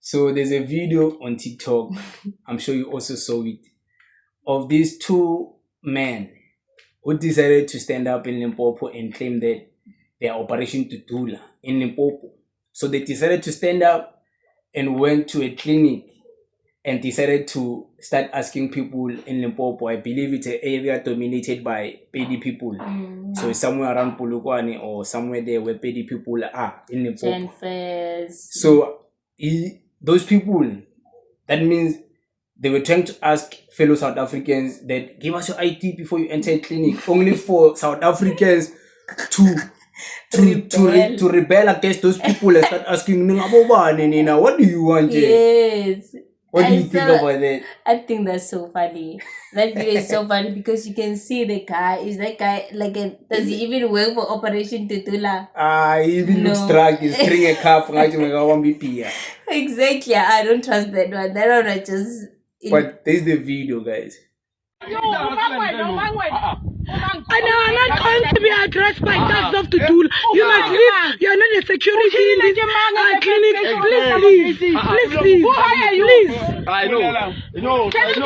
So there's a video on TikTok, I'm sure you also saw it, of these two men who decided to stand up in Limpopo and claim that they are Operation Dudula in Limpopo. So they decided to stand up and went to a clinic and decided to start asking people in Limpopo. I believe it's an area dominated by Pedi people. So it's somewhere around Polokwane or somewhere there where Pedi people are in Limpopo. So those people, that means they were trying to ask fellow South Africans that give us your ID before you enter a clinic, only for South Africans to rebel against those people and start asking, what do you want? Yes. What do you think about that? I think that's so funny. That video is so funny because you can see the guy. Is that guy does he even work for Operation Dudula? He even looks drunk. He's carrying a cup. Exactly. I don't trust that one. That one I just. But there's the video, guys. And you are not going to be addressed by thugs of Dudula. You must leave. You are not a security in this clinic. Please leave. Please leave. Who are you? Please. I know. No. Please. Give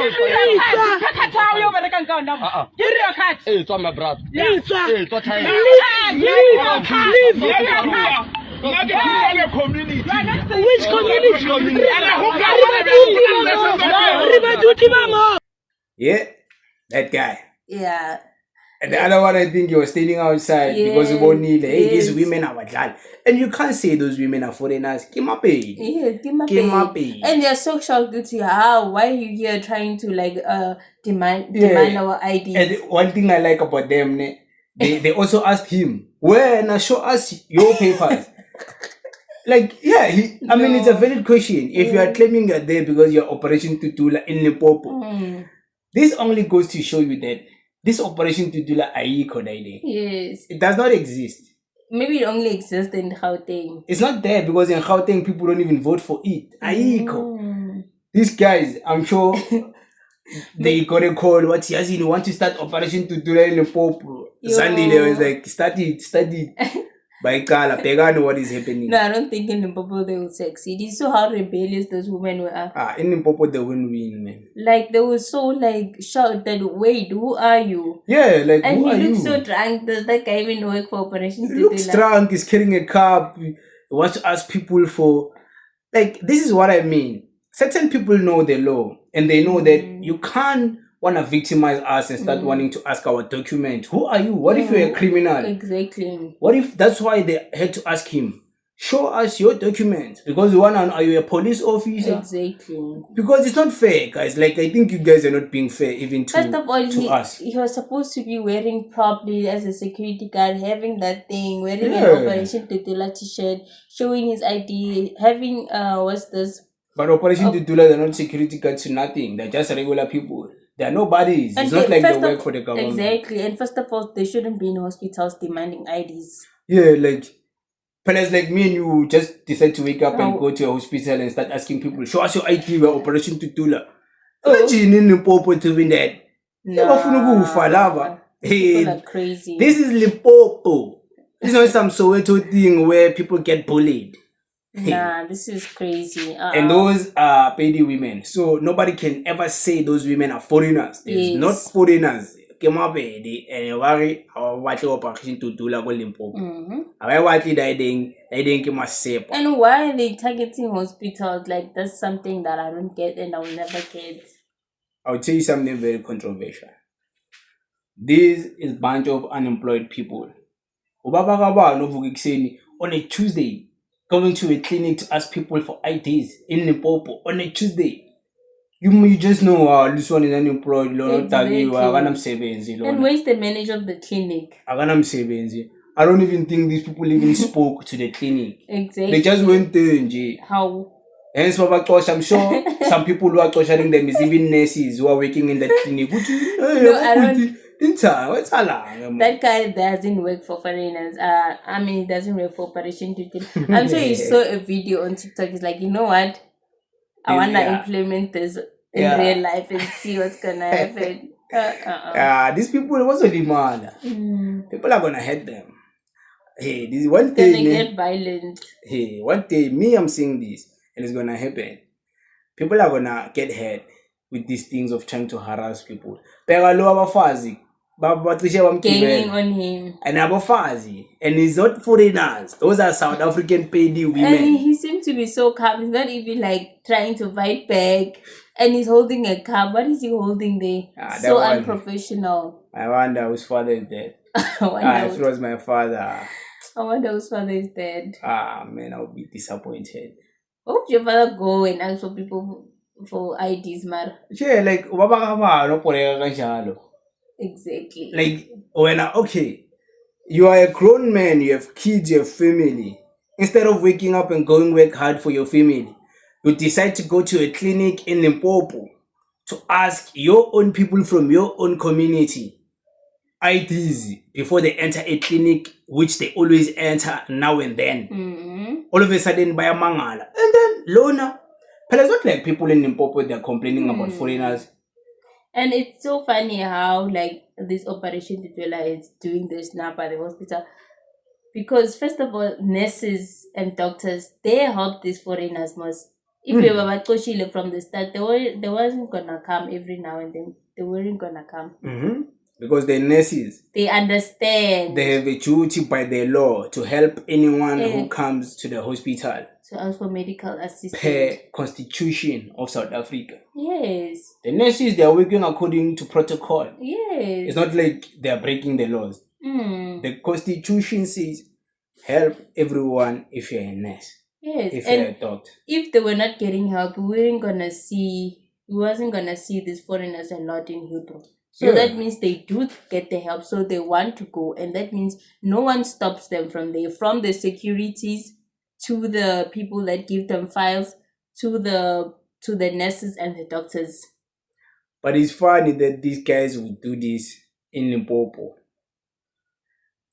me your card. Hey, it's my brother. Leave. Hey, it's Leave. Which community? Yeah, that guy. Yeah. And the other one, I think he was standing outside because of Bonile. Hey, these women are bad. And you can't say those women are foreigners. Kimape. Kimape. And they're so shocked to see how, why are you here trying to demand our IDs? And one thing I like about them, they also asked him, now show us your papers. I mean, it's a valid question. If you are claiming you're there because you're Operation Dudula in Limpopo, this only goes to show you that this Operation Dudula Aiko Daide. Yes. It does not exist. Maybe it only exists in Gauteng. It's not there because in Gauteng people don't even vote for it. Aiko. These guys, I'm sure they got a call. What Yazin, you want to start Operation Dudula in Limpopo? Sunday they was like, start it. By Kala, Pegano, what is happening? No, I don't think in Limpopo they will succeed. You saw how rebellious those women were. In Limpopo they won't win, man. They were so shocked that, wait, who are you? Yeah, and who are you? And he looks so drunk. Does that guy even work for Operation Dudula? He looks drunk, he's carrying a cup. He wants to ask people for... this is what I mean. Certain people know the law and they know that you can't want to victimize us and start wanting to ask our document. Who are you? What if you're a criminal? Exactly. What if that's why they had to ask him, show us your documents? Because are you a police officer? Exactly. Because it's not fair, guys. I think you guys are not being fair even to, First of all, us. He was supposed to be wearing properly as a security guard, having that thing, wearing an Operation Dudula t-shirt, showing his ID, having, what's this? But Operation Dudula, they're not security guards to nothing. They're just regular people. They are nobodies. It's not like they work for the government. Exactly. And first of all, they shouldn't be in hospitals demanding IDs. Yeah, fellas like me and you just decide to wake up and go to a hospital and start asking people, show us your ID, we're Operation Dudula. Imagine in Limpopo doing that. People are crazy. This is Limpopo. This is not some Soweto thing where people get bullied. Nah, this is crazy. And those are paid women. So nobody can ever say those women are foreigners. There's not foreigners. And why are they targeting hospitals? That's something that I don't get and I'll never get. I'll tell you something very controversial. This is a bunch of unemployed people. On a Tuesday, going to a clinic to ask people for IDs in Limpopo on a Tuesday. You just know this one is unemployed. Exactly. And where's the manager of the clinic? I don't even think these people even spoke to the clinic. Exactly. They just went there. How? Hence, I'm sure some people who are torturing them is even nurses who are working in the clinic. No, I don't. That guy doesn't work for foreigners. He doesn't work for Operation Dudula. I'm sure you saw a video on TikTok. It's like, you know what? I want to implement this in real life and see what's going to happen. These people, what's the demand? People are going to hate them. Hey, this one day. They get violent. Hey, one day, I'm saying this. and it's gonna happen. People are gonna get hurt with these things of trying to harass people. Gaining on him. And abafazi. And it's not foreigners. Those are South African paid women. And he seemed to be so calm. He's not even like trying to fight back. And he's holding a cup. What is he holding there? So unprofessional. I wonder whose father is dead. If it was my father. I wonder whose father is dead. Man, I would be disappointed. Why would your father go and ask for people for IDs, Mar? Yeah, like, exactly. Like, okay, you are a grown man, you have kids, you have family. Instead of waking up and going work hard for your family, you decide to go to a clinic in Limpopo to ask your own people from your own community IDs before they enter a clinic, which they always enter now and then. All of a sudden, by a mangala. And then, Lona. But it's not like people in Limpopo, they're complaining about foreigners. And it's so funny how, like, this Operation Dudula is doing this now by the hospital. Because, first of all, nurses and doctors, they help these foreigners most. If we were from the start, they wasn't going to come every now and then. They weren't going to come. Because they're nurses. They understand. They have a duty by the law to help anyone who comes to the hospital. To ask for medical assistance. Per Constitution of South Africa. Yes. The nurses, they are working according to protocol. Yes. It's not like they are breaking the laws. The Constitution says help everyone if you're a nurse. Yes. If you're a doctor. If they were not getting help, we wasn't gonna see these foreigners a lot in Hebrew. So that means they do get the help, so they want to go, and that means no one stops them from there, from the securities to the people that give them files to the nurses and the doctors. But it's funny that these guys would do this in Limpopo.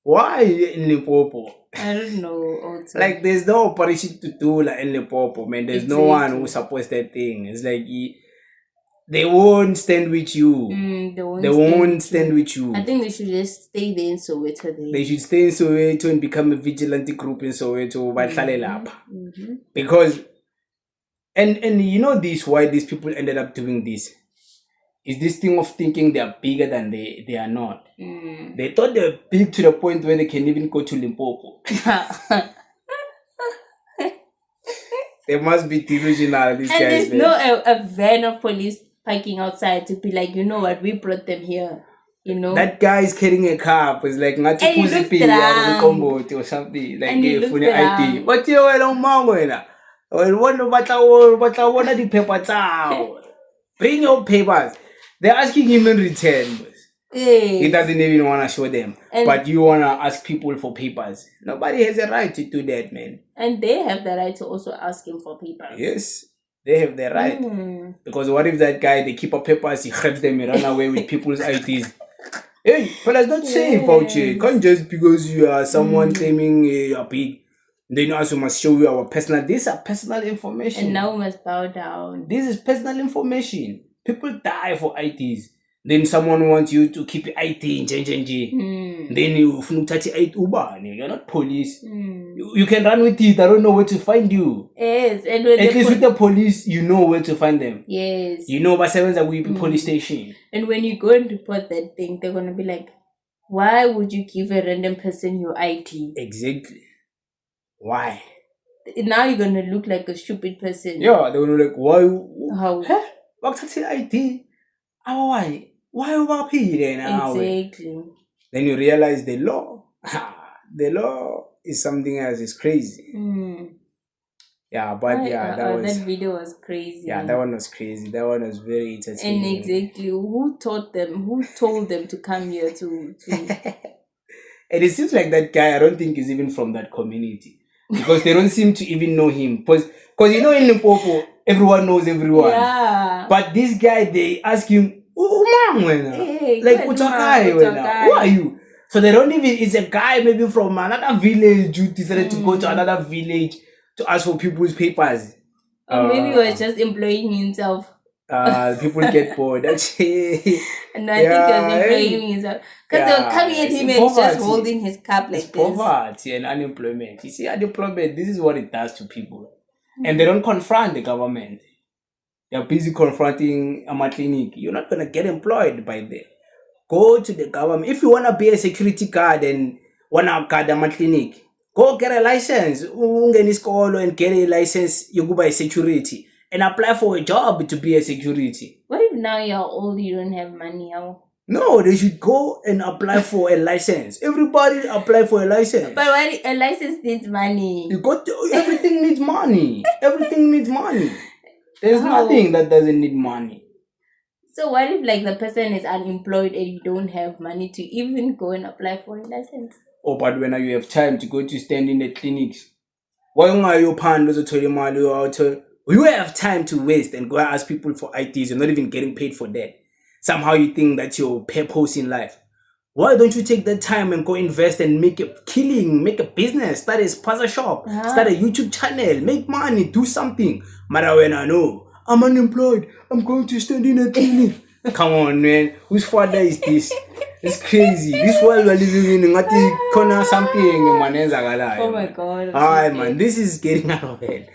Why in Limpopo? I don't know. Also. Like, there's no operation to do like in Limpopo, man. There's no one who supports that thing. It's like they won't stand with you. They won't stand with you. I think they should just stay there in Soweto. They should stay in Soweto and become a vigilante group in Soweto. Because, and you know this, why these people ended up doing this? Is this thing of thinking they are bigger than they are not. They thought they were big to the point where they can even go to Limpopo. They must be delusional, these guys. And there's no a van of police parking outside to be like, you know what, we brought them here. You know? That guy is carrying a car. It's like, not to or something. Like, a funny ID. But you are on Mango. The paper. Bring your papers. They're asking him in return. He doesn't even want to show them. But you want to ask people for papers. Nobody has a right to do that, man. And they have the right to also ask him for papers. Yes. They have the right. Because what if that guy, they keep up papers, he grabs them and run away with people's IDs? Hey, but that's not safe out here. You can't just because you are someone claiming you're big, then you also must show you our personal. These are personal information. And now we must bow down. This is personal information. People die for IDs. Then someone wants you to keep your ID in JNJ. Then you touch it Uber. You're not police. You can run with it. I don't know where to find you. Yes, and at least with the police, you know where to find them. Yes. You know, but sevens are we police station. And when you go and report that thing, they're gonna be like, "Why would you give a random person your ID?" Exactly. Why? Now you're gonna look like a stupid person. Yeah, they're gonna like, why? How? What's that ID? Why? Why are we here now? Exactly. Then you realize the law. The law is something else. It's crazy. Yeah, but that video was crazy. Yeah, that one was crazy. That one was very entertaining. And exactly, who taught them? Who told them to come here to? And it seems like that guy, I don't think is even from that community. Because they don't seem to even know him. Because you know in Limpopo, everyone knows everyone. Yeah. But this guy, they ask him, hey, like, who are you? So they don't even, it's a guy maybe from another village who decided to go to another village to ask for people's papers. Or maybe he was just employing himself. People get bored. No, I think he was employing himself. Because they were coming at him and he's just holding his cup like this. Poverty and unemployment. You see, unemployment, this is what it does to people. and they don't confront the government. They're busy confronting a clinic. You're not gonna get employed by them. Go to the government. If you wanna be a security guard and wanna guard a clinic, go get a license. And get a license. You go by security and apply for a job to be a security. What if now you're old, you don't have money? How? No, they should go and apply for a license. Everybody apply for a license. But why a license needs money? You got to, everything needs money. Everything needs money. There's nothing that doesn't need money. So what if like the person is unemployed and you don't have money to even go and apply for a license? Oh, but when you have time to go to stand in the clinics, why are you you have time to waste and go and ask people for IDs. You're not even getting paid for that. Somehow you think that's your purpose in life. Why don't you take that time and go invest and make a killing, make a business, start a sponsor shop, start a YouTube channel, make money, do something. Mara when I know I'm unemployed, I'm going to stand in a clinic. Come on, man. Whose father is this? It's crazy. This world we're living in, corner something. Oh my god. Alright, man. This is getting out of hand.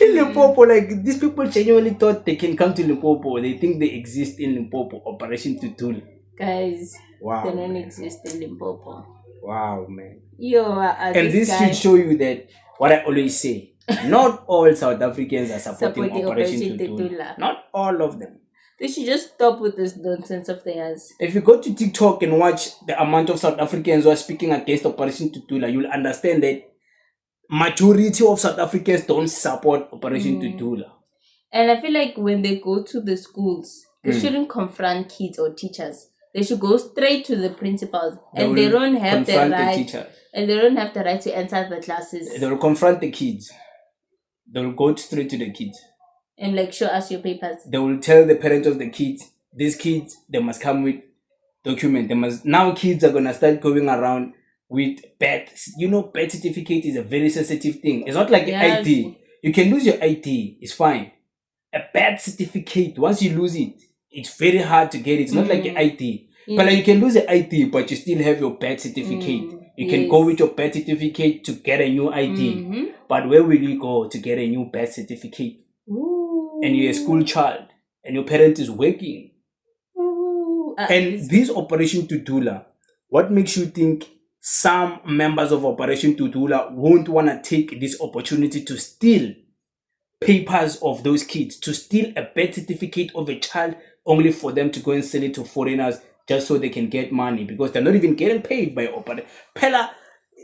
In Limpopo, like these people genuinely thought they can come to Limpopo. They think they exist in Limpopo. Operation Dudula. Guys, wow, they don't man. exist in Limpopo. Wow, man. And this should show you that what I always say. Not all South Africans are supporting Operation Dudula. Not all of them. They should just stop with this nonsense of theirs. If you go to TikTok and watch the amount of South Africans who are speaking against Operation Dudula, you'll understand that majority of South Africans don't support Operation Dudula. And I feel like when they go to the schools, they shouldn't confront kids or teachers. They should go straight to the principals, and they don't have the right. And they don't have the right to enter the classes. They will confront the kids. They will go straight to the kids and like show us your papers. They will tell the parents of the kids, these kids, they must come with document. Now kids are gonna start going around with birth. You know, birth certificate is a very sensitive thing. It's not like an ID. You can lose your ID. It's fine. A birth certificate, once you lose it, it's very hard to get it. It's not like an ID. But like you can lose an ID, but you still have your birth certificate. You can go with your birth certificate to get a new ID. But where will you go to get a new birth certificate? And you're a school child, and your parent is working. And this Operation Dudula, what makes you think some members of Operation Dudula won't want to take this opportunity to steal papers of those kids, to steal a birth certificate of a child only for them to go and sell it to foreigners just so they can get money, because they're not even getting paid by Operation. Pella,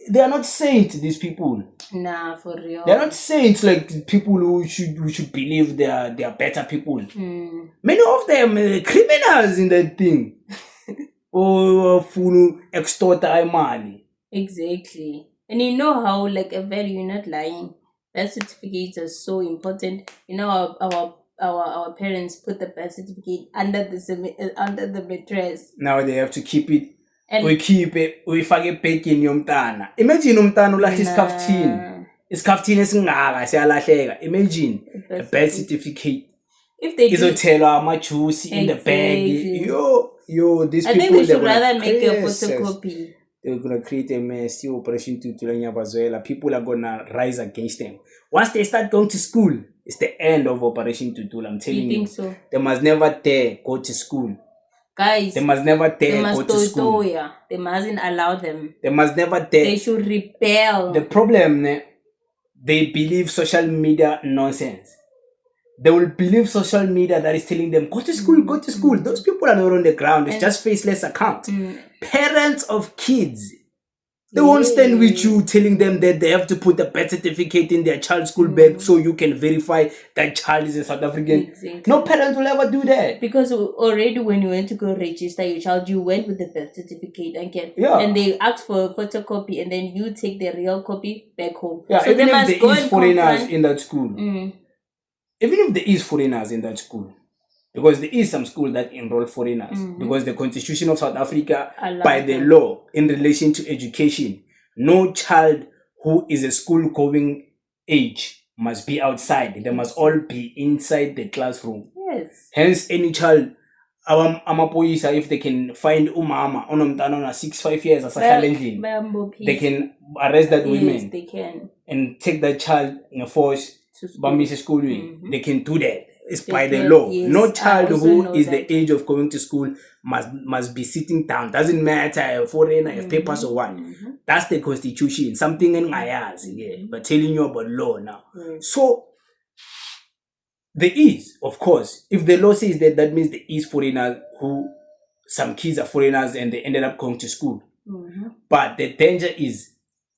they are not saints, these people. Nah, for real. They're not saints like people who should believe they are better people. Many of them are criminals in that thing. Or extort money. Exactly. And you know how like a value, you're not lying. Birth certificates are so important. You know our parents put the birth certificate under the mattress. Now they have to keep it. And we keep it. We forget packing yomtana. Imagine umtana ulahle iskaftin. Iskaftin esingaka siyalahleka. Imagine a birth certificate. If they izothelwa amajuice in the bag. Yo, these people. I think they should rather make a photocopy. They're gonna create a mess. Operation Dudula. People are gonna rise against them. Once they start going to school, it's the end of Operation Dudula. I'm telling you. Think so? They must never dare go to school. Guys, they must never dare go to school. They mustn't allow them. They must never dare. They should rebel. The problem, they believe social media nonsense. They will believe social media that is telling them, go to school, go to school. Those people are not on the ground. It's just faceless account. Parents of kids, they won't stand with you telling them that they have to put a birth certificate in their child's school bag so you can verify that child is a South African. Exactly. No parent will ever do that. Because already when you went to go register your child, you went with the birth certificate and they asked for a photocopy, and then you take the real copy back home. Yeah, so even they if must there go is and foreigners in that school. Even if there is foreigners in that school. Because there is some school that enroll foreigners. Because the Constitution of South Africa, by the law, in relation to education, no child who is a school-going age must be outside. They must all be inside the classroom. Yes. Hence, any child, amapoyisa, if they can find umama onomntana 6-5 years as a they can arrest that woman. They can. And take that child in a force to school. Bambisa schooling. They can do that. It's by the can, law. yes, No child who is that. the age of going to school must be sitting down. Doesn't matter if foreigner, if papers or what. That's the constitution. Something in my eyes. Yeah. But telling you about law now. So there is, of course, if the law says that, that means there is foreigners who, some kids are foreigners and they ended up going to school. But the danger is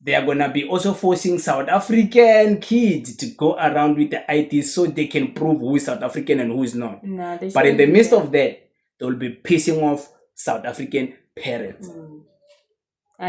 they are going to be also forcing South African kids to go around with the IDs so they can prove who is South African and who is not. No, but in the midst of that, they will be pissing off South African parents.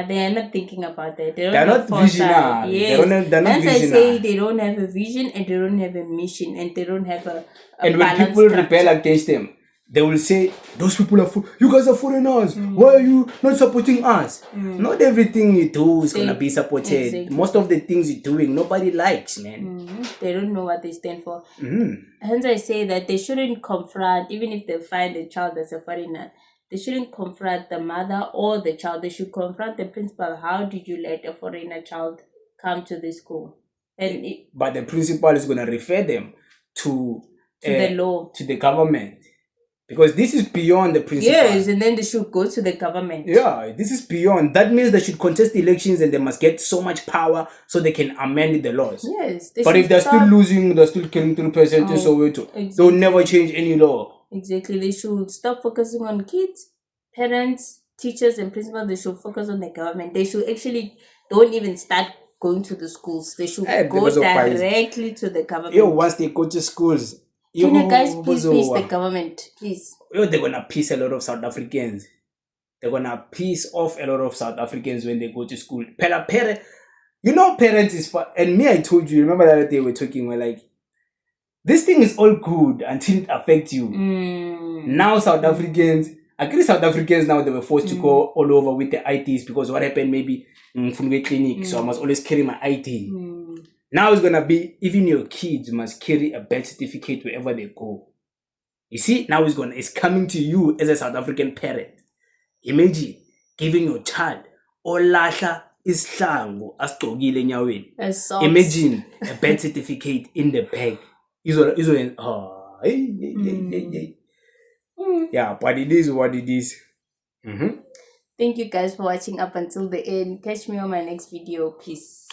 They are not thinking about that. They are not visionary. Yes. They're not visionary. I say they don't have a vision and they don't have a mission and they don't have a and when people rebel against them, they will say, those people are you guys are foreigners. Why are you not supporting us? Not everything you do is going to be supported. Exactly. Most of the things you're doing, nobody likes, man. They don't know what they stand for. Hence I say that they shouldn't confront, even if they find a child as a foreigner, they shouldn't confront the mother or the child. They should confront the principal. How did you let a foreigner child come to this school? And but the principal is going to refer them to the law, to the government. Because this is beyond the principal. Yes, and then they should go to the government. Yeah, this is beyond. That means they should contest elections and they must get so much power so they can amend the laws. Yes. But if they're still losing, they're still killing 3% or so, they'll never change any law. Exactly. They should stop focusing on kids, parents, teachers, and principals. They should focus on the government. They should actually don't even start going to the schools. They should go directly to the government. Yo, once they go to schools, can you guys please face the government, please? Yo, they're gonna piss a lot of South Africans. They're gonna piss off a lot of South Africans when they go to school. You know, parents is fun. And me, I told you, remember the other day we were talking, we're like, this thing is all good until it affects you. Now South Africans, South Africans now, they were forced to go all over with the IDs because what happened maybe from the clinic, so I must always carry my ID. Now it's going to be, even your kids must carry a birth certificate wherever they go. You see, now it's coming to you as a South African parent. Imagine giving your child Olahla isihlangu asigqokile enyaweni. Imagine a birth certificate in the bag. Yeah, but it is what it is. Thank you guys for watching up until the end. Catch me on my next video. Peace.